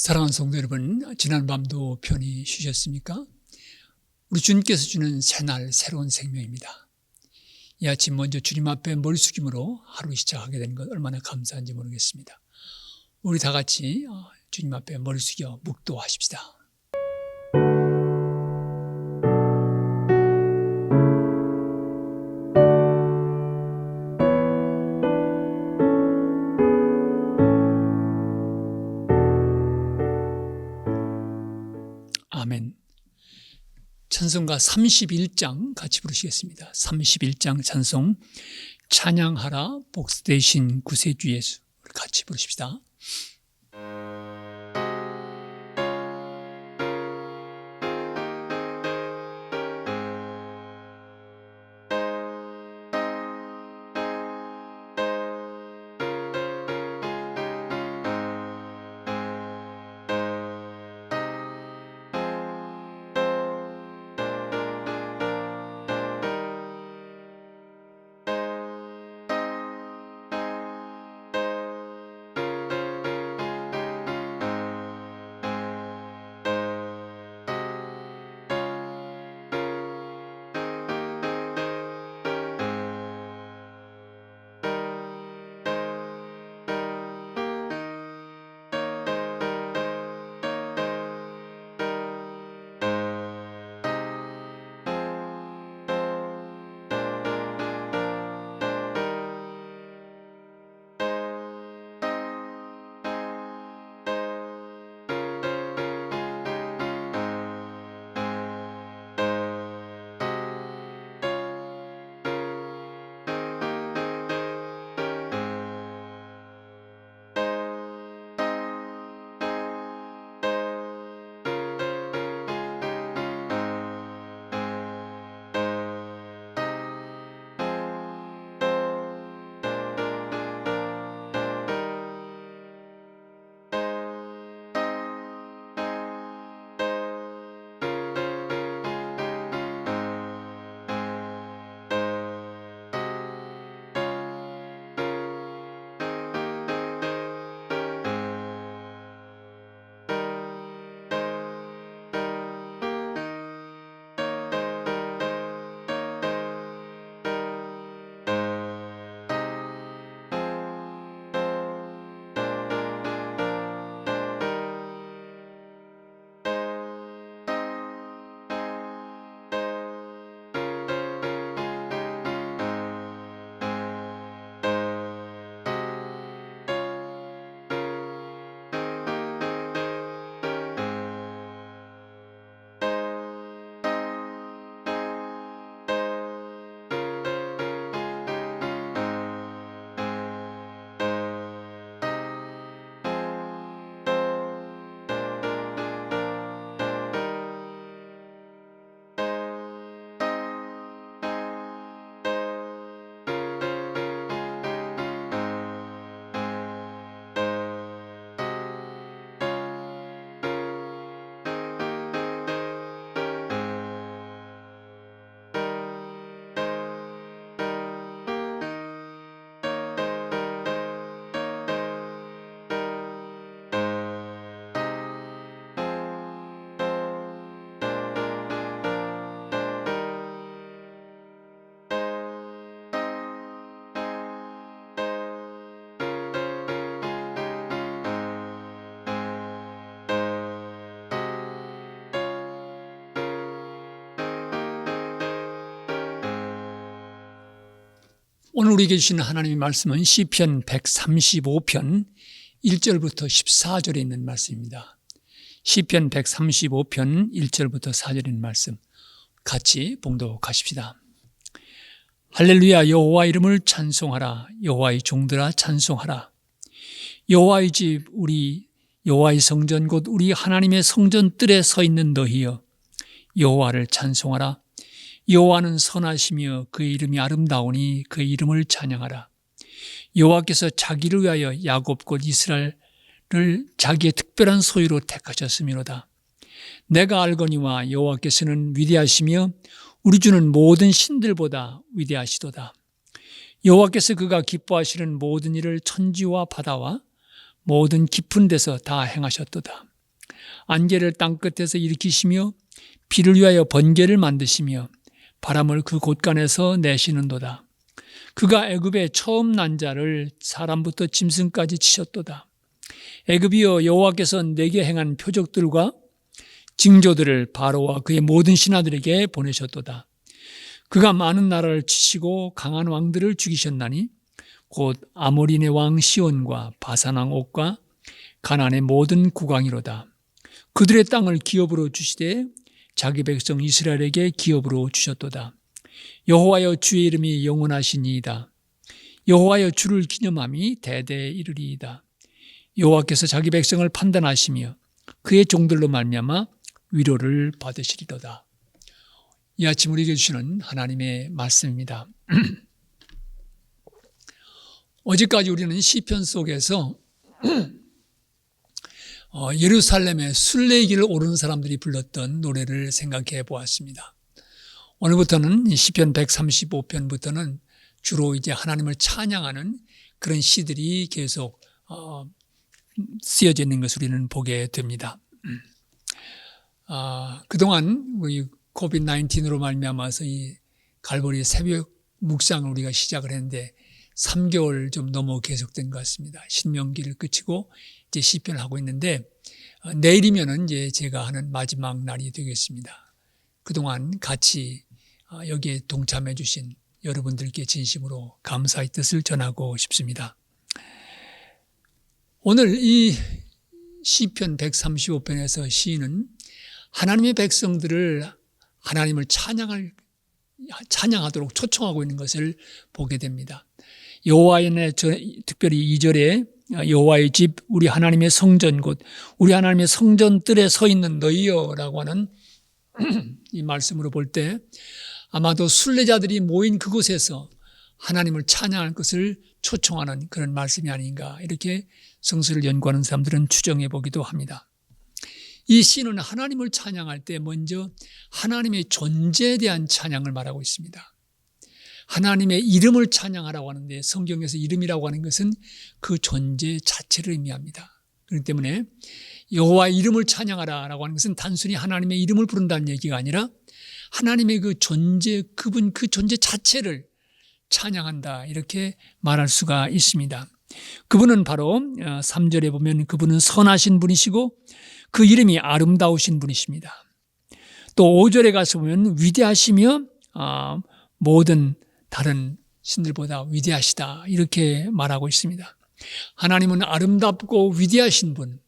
사랑하는 성도 여러분, 지난 밤도 편히 쉬셨습니까? 우리 주님께서 주는 새날 새로운 생명입니다. 이 아침 먼저 주님 앞에 머리 숙임으로 하루 시작하게 되는 것 얼마나 감사한지 모르겠습니다. 우리 다 같이 주님 앞에 머리 숙여 묵도하십시다. 아멘. 찬송가 31장 같이 부르시겠습니다. 31장 찬송 찬양하라 복수되신 구세주 예수 같이 부르십시다. 오늘 우리에게 주시는 하나님의 말씀은 시편 135편 1절부터 14절에 있는 말씀입니다. 시편 135편 1절부터 4절에 있는 말씀 같이 봉독하십시다. 할렐루야, 여호와 이름을 찬송하라. 여호와의 종들아 찬송하라. 여호와의 집 우리 여호와의 성전 곧 우리 하나님의 성전 뜰에 서 있는 너희여, 여호와를 찬송하라. 여호와는 선하시며 그의 이름이 아름다우니 그의 이름을 찬양하라. 여호와께서 자기를 위하여 야곱 곧 이스라엘을 자기의 특별한 소유로 택하셨음이로다. 내가 알거니와 여호와께서는 위대하시며 우리 주는 모든 신들보다 위대하시도다. 여호와께서 그가 기뻐하시는 모든 일을 천지와 바다와 모든 깊은 데서 다 행하셨도다. 안개를 땅끝에서 일으키시며 비를 위하여 번개를 만드시며 바람을 그 곳간에서 내시는도다. 그가 애굽의 처음 난 자를 사람부터 짐승까지 치셨도다. 애굽이여 여호와께서 내게 행한 표적들과 징조들을 바로와 그의 모든 신하들에게 보내셨도다. 그가 많은 나라를 치시고 강한 왕들을 죽이셨나니 곧 아모리네 왕 시온과 바산 왕 옥과 가나안의 모든 국왕이로다. 그들의 땅을 기업으로 주시되 자기 백성 이스라엘에게 기업으로 주셨도다. 여호와여 주의 이름이 영원하시니이다. 여호와여 주를 기념함이 대대에 이르리이다. 여호와께서 자기 백성을 판단하시며 그의 종들로 말미암아 위로를 받으시리로다. 이 아침 우리에게 주시는 하나님의 말씀입니다. 어제까지 우리는 시편 속에서 예루살렘의 순례길을 오르는 사람들이 불렀던 노래를 생각해 보았습니다. 오늘부터는 시편 135편부터는 주로 이제 하나님을 찬양하는 그런 시들이 계속 쓰여져 있는 것을 우리는 보게 됩니다. 그동안 우리 코비드-19으로 말미암아서 이 갈보리 새벽 묵상을 우리가 시작을 했는데 3개월 좀 넘어 계속된 것 같습니다. 신명기를 끝이고 이제 시편을 하고 있는데 내일이면은 이제 제가 하는 마지막 날이 되겠습니다. 그동안 같이 여기에 동참해 주신 여러분들께 진심으로 감사의 뜻을 전하고 싶습니다. 오늘 이 시편 135편에서 시인은 하나님의 백성들을 하나님을 찬양하도록 초청하고 있는 것을 보게 됩니다. 여호와의 특별히 2절에 여호와의 집 우리 하나님의 성전 곧 우리 하나님의 성전 뜰에 서 있는 너희여라고 하는 이 말씀으로 볼 때 아마도 순례자들이 모인 그곳에서 하나님을 찬양할 것을 초청하는 그런 말씀이 아닌가 이렇게 성서를 연구하는 사람들은 추정해 보기도 합니다. 이 시는 하나님을 찬양할 때 먼저 하나님의 존재에 대한 찬양을 말하고 있습니다. 하나님의 이름을 찬양하라고 하는데 성경에서 이름이라고 하는 것은 그 존재 자체를 의미합니다. 그렇기 때문에 여호와의 이름을 찬양하라라고 하는 것은 단순히 하나님의 이름을 부른다는 얘기가 아니라 하나님의 그 존재, 그분 그 존재 자체를 찬양한다 이렇게 말할 수가 있습니다. 그분은 바로 3절에 보면 그분은 선하신 분이시고 그 이름이 아름다우신 분이십니다. 또 5절에 가서 보면 위대하시며 모든 다른 신들보다 위대하시다 이렇게 말하고 있습니다. 하나님은 아름답고 위대하신 분,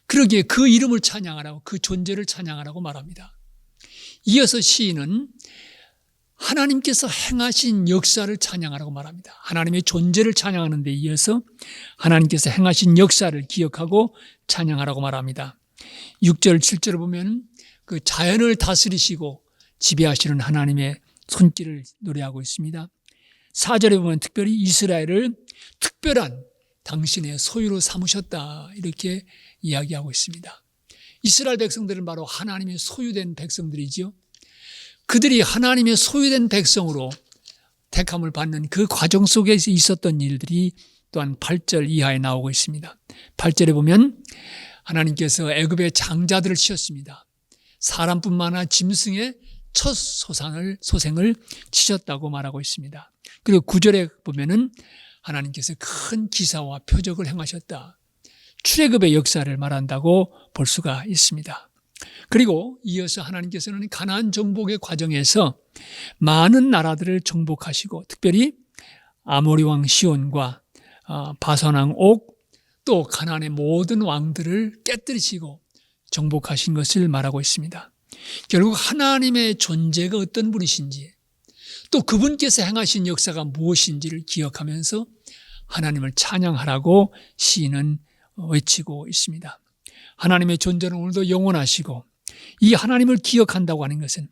그러기에 그 이름을 찬양하라고 그 존재를 찬양하라고 말합니다. 이어서 시인은 하나님께서 행하신 역사를 찬양하라고 말합니다. 하나님의 존재를 찬양하는 데 이어서 하나님께서 행하신 역사를 기억하고 찬양하라고 말합니다. 6절, 7절을 보면 그 자연을 다스리시고 지배하시는 하나님의 손길을 노래하고 있습니다. 4절에 보면 특별히 이스라엘을 특별한 당신의 소유로 삼으셨다 이렇게 이야기하고 있습니다. 이스라엘 백성들은 바로 하나님의 소유된 백성들이지요. 그들이 하나님의 소유된 백성으로 택함을 받는 그 과정 속에서 있었던 일들이 또한 8절 이하에 나오고 있습니다. 8절에 보면 하나님께서 애굽의 장자들을 치셨습니다. 사람뿐만 아니라 짐승의 첫 소생을 치셨다고 말하고 있습니다. 그리고 9절에 보면은 하나님께서 큰 기사와 표적을 행하셨다. 출애굽의 역사를 말한다고 볼 수가 있습니다. 그리고 이어서 하나님께서는 가나안 정복의 과정에서 많은 나라들을 정복하시고 특별히 아모리 왕 시온과 바산 왕 옥 또 가나안의 모든 왕들을 깨뜨리시고 정복하신 것을 말하고 있습니다. 결국 하나님의 존재가 어떤 분이신지 또 그분께서 행하신 역사가 무엇인지를 기억하면서 하나님을 찬양하라고 시인은 외치고 있습니다. 하나님의 존재는 오늘도 영원하시고 이 하나님을 기억한다고 하는 것은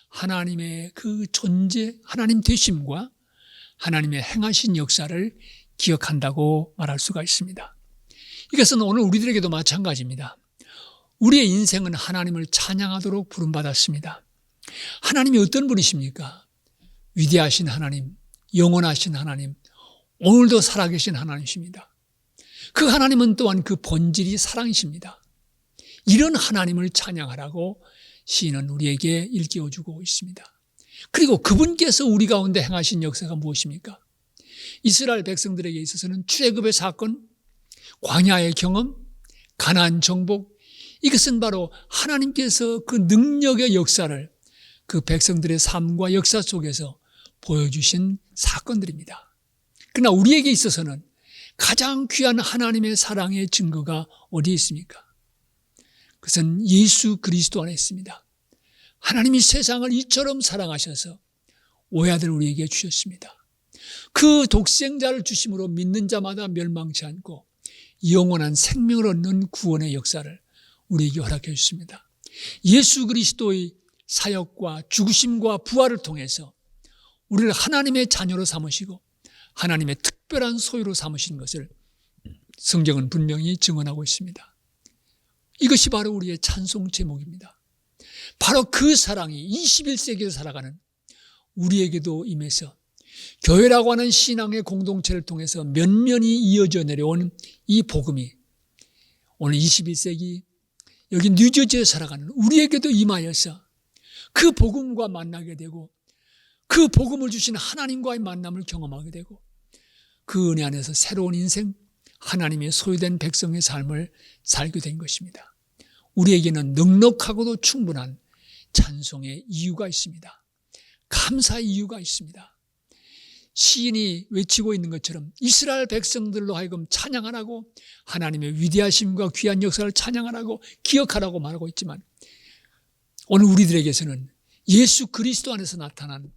하나님의 그 존재, 하나님 되심과 하나님의 행하신 역사를 기억한다고 말할 수가 있습니다. 이것은 오늘 우리들에게도 마찬가지입니다. 우리의 인생은 하나님을 찬양하도록 부름받았습니다. 하나님이 어떤 분이십니까? 위대하신 하나님, 영원하신 하나님, 오늘도 살아계신 하나님이십니다. 그 하나님은 또한 그 본질이 사랑이십니다. 이런 하나님을 찬양하라고 시인은 우리에게 일깨워주고 있습니다. 그리고 그분께서 우리 가운데 행하신 역사가 무엇입니까? 이스라엘 백성들에게 있어서는 출애굽의 사건, 광야의 경험, 가나안 정복, 이것은 바로 하나님께서 그 능력의 역사를 그 백성들의 삶과 역사 속에서 보여주신 사건들입니다. 그러나 우리에게 있어서는 가장 귀한 하나님의 사랑의 증거가 어디에 있습니까? 그것은 예수 그리스도 안에 있습니다. 하나님이 세상을 이처럼 사랑하셔서 오아들 우리에게 주셨습니다. 그 독생자를 주심으로 믿는 자마다 멸망치 않고 영원한 생명을 얻는 구원의 역사를 우리에게 허락해 주십니다. 예수 그리스도의 사역과 죽으심과 부활을 통해서 우리를 하나님의 자녀로 삼으시고 하나님의 특별한 소유로 삼으신 것을 성경은 분명히 증언하고 있습니다. 이것이 바로 우리의 찬송 제목입니다. 바로 그 사랑이 21세기를 살아가는 우리에게도 임해서 교회라고 하는 신앙의 공동체를 통해서 면면이 이어져 내려온 이 복음이 오늘 21세기 여기 뉴저지에 살아가는 우리에게도 임하여서 그 복음과 만나게 되고 그 복음을 주신 하나님과의 만남을 경험하게 되고 그 은혜 안에서 새로운 인생, 하나님의 소유된 백성의 삶을 살게 된 것입니다. 우리에게는 넉넉하고도 충분한 찬송의 이유가 있습니다. 감사의 이유가 있습니다. 시인이 외치고 있는 것처럼 이스라엘 백성들로 하여금 찬양하라고 하나님의 위대하심과 귀한 역사를 찬양하라고 기억하라고 말하고 있지만 오늘 우리들에게서는 예수 그리스도 안에서 나타난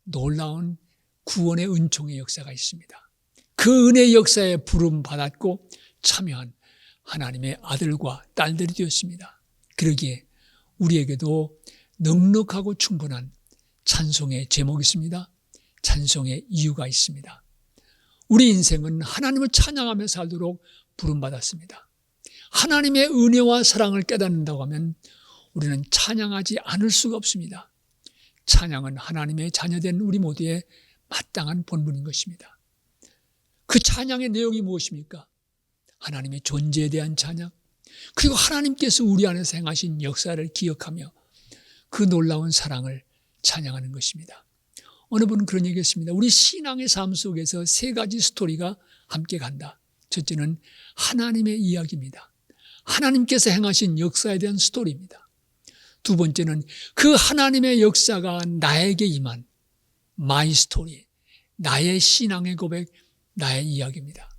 놀라운 구원의 은총의 역사가 있습니다. 그 은혜의 역사에 부름받았고 참여한 하나님의 아들과 딸들이 되었습니다. 그러기에 우리에게도 넉넉하고 충분한 찬송의 제목이 있습니다. 찬송의 이유가 있습니다. 우리 인생은 하나님을 찬양하며 살도록 부름받았습니다. 하나님의 은혜와 사랑을 깨닫는다고 하면 우리는 찬양하지 않을 수가 없습니다. 찬양은 하나님의 자녀된 우리 모두의 마땅한 본분인 것입니다. 그 찬양의 내용이 무엇입니까? 하나님의 존재에 대한 찬양, 그리고 하나님께서 우리 안에서 행하신 역사를 기억하며 그 놀라운 사랑을 찬양하는 것입니다. 어느 분은 그런 얘기했습니다. 우리 신앙의 삶 속에서 세 가지 스토리가 함께 간다. 첫째는 하나님의 이야기입니다. 하나님께서 행하신 역사에 대한 스토리입니다. 두 번째는 그 하나님의 역사가 나에게 임한 마이 스토리, 나의 신앙의 고백, 나의 이야기입니다.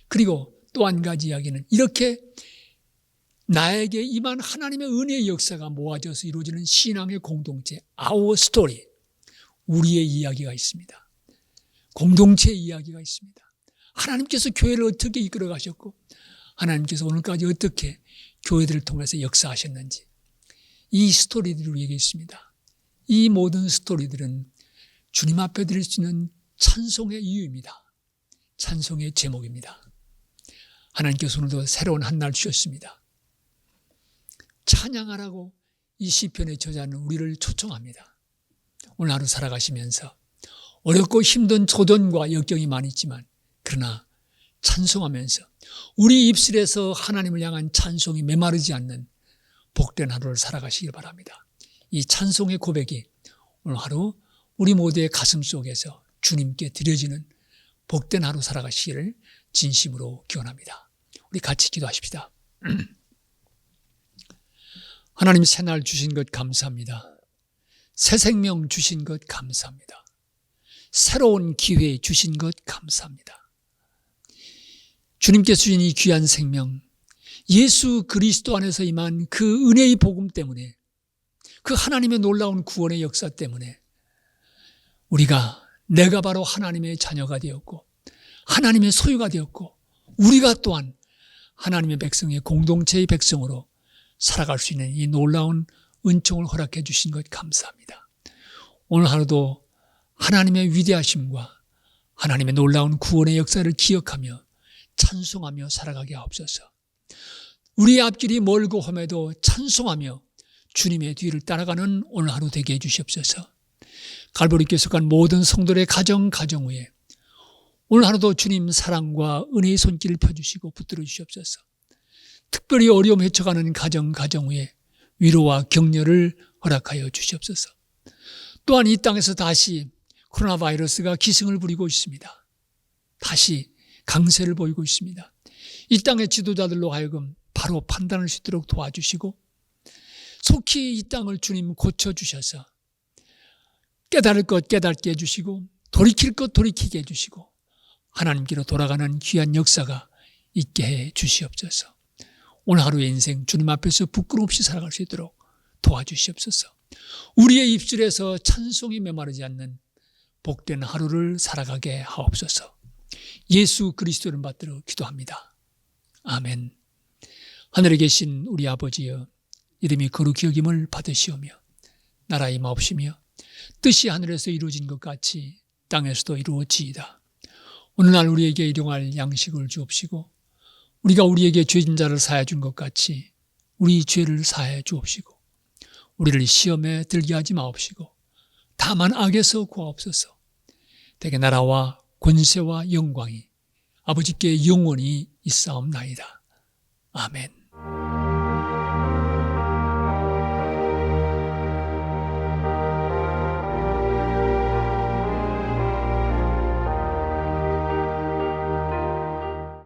그리고 또 한 가지 이야기는 이렇게 나에게 임한 하나님의 은혜의 역사가 모아져서 이루어지는 신앙의 공동체, our story, 우리의 이야기가 있습니다. 공동체의 이야기가 있습니다. 하나님께서 교회를 어떻게 이끌어 가셨고 하나님께서 오늘까지 어떻게 교회들을 통해서 역사하셨는지 이 스토리들이 우리에게 있습니다. 이 모든 스토리들은 주님 앞에 드릴 수 있는 찬송의 이유입니다. 찬송의 제목입니다. 하나님께서 오늘도 새로운 한 날 주셨습니다. 찬양하라고 이 시편의 저자는 우리를 초청합니다. 오늘 하루 살아가시면서 어렵고 힘든 조던과 역경이 많이 있지만 그러나 찬송하면서 우리 입술에서 하나님을 향한 찬송이 메마르지 않는 복된 하루를 살아가시길 바랍니다. 이 찬송의 고백이 오늘 하루 우리 모두의 가슴 속에서 주님께 드려지는 복된 하루 살아가시기를 진심으로 기원합니다. 우리 같이 기도하십시다. 하나님 새날 주신 것 감사합니다. 새 생명 주신 것 감사합니다. 새로운 기회 주신 것 감사합니다. 주님께서 주신 이 귀한 생명, 예수 그리스도 안에서 임한 그 은혜의 복음 때문에, 그 하나님의 놀라운 구원의 역사 때문에 내가 바로 하나님의 자녀가 되었고 하나님의 소유가 되었고 우리가 또한 하나님의 백성의 공동체의 백성으로 살아갈 수 있는 이 놀라운 은총을 허락해 주신 것 감사합니다. 오늘 하루도 하나님의 위대하심과 하나님의 놀라운 구원의 역사를 기억하며 찬송하며 살아가게 하옵소서. 우리의 앞길이 멀고 험해도 찬송하며 주님의 뒤를 따라가는 오늘 하루 되게 해주시옵소서. 갈보리교회 속한 모든 성도들의 가정 위에 오늘 하루도 주님 사랑과 은혜의 손길을 펴주시고 붙들어 주시옵소서. 특별히 어려움 헤쳐가는 가정 위에 위로와 격려를 허락하여 주시옵소서. 또한 이 땅에서 다시 코로나 바이러스가 기승을 부리고 있습니다. 다시 강세를 보이고 있습니다. 이 땅의 지도자들로 하여금 바로 판단할 수 있도록 도와주시고 속히 이 땅을 주님 고쳐주셔서 깨달을 것 깨닫게 해주시고 돌이킬 것 돌이키게 해주시고 하나님께로 돌아가는 귀한 역사가 있게 해 주시옵소서. 오늘 하루의 인생 주님 앞에서 부끄럼 없이 살아갈 수 있도록 도와주시옵소서. 우리의 입술에서 찬송이 메마르지 않는 복된 하루를 살아가게 하옵소서. 예수 그리스도를 받들어 기도합니다. 아멘. 하늘에 계신 우리 아버지여, 이름이 거룩히 여김을 받으시오며 나라 임하옵시며 뜻이 하늘에서 이루어진 것 같이 땅에서도 이루어지이다. 오늘날 우리에게 일용할 양식을 주옵시고 우리가 우리에게 죄진 자를 사하여 준 것 같이 우리 죄를 사하여 주옵시고 우리를 시험에 들게 하지 마옵시고 다만 악에서 구하옵소서. 대개 나라와 권세와 영광이 아버지께 영원히 있사옵나이다. 아멘.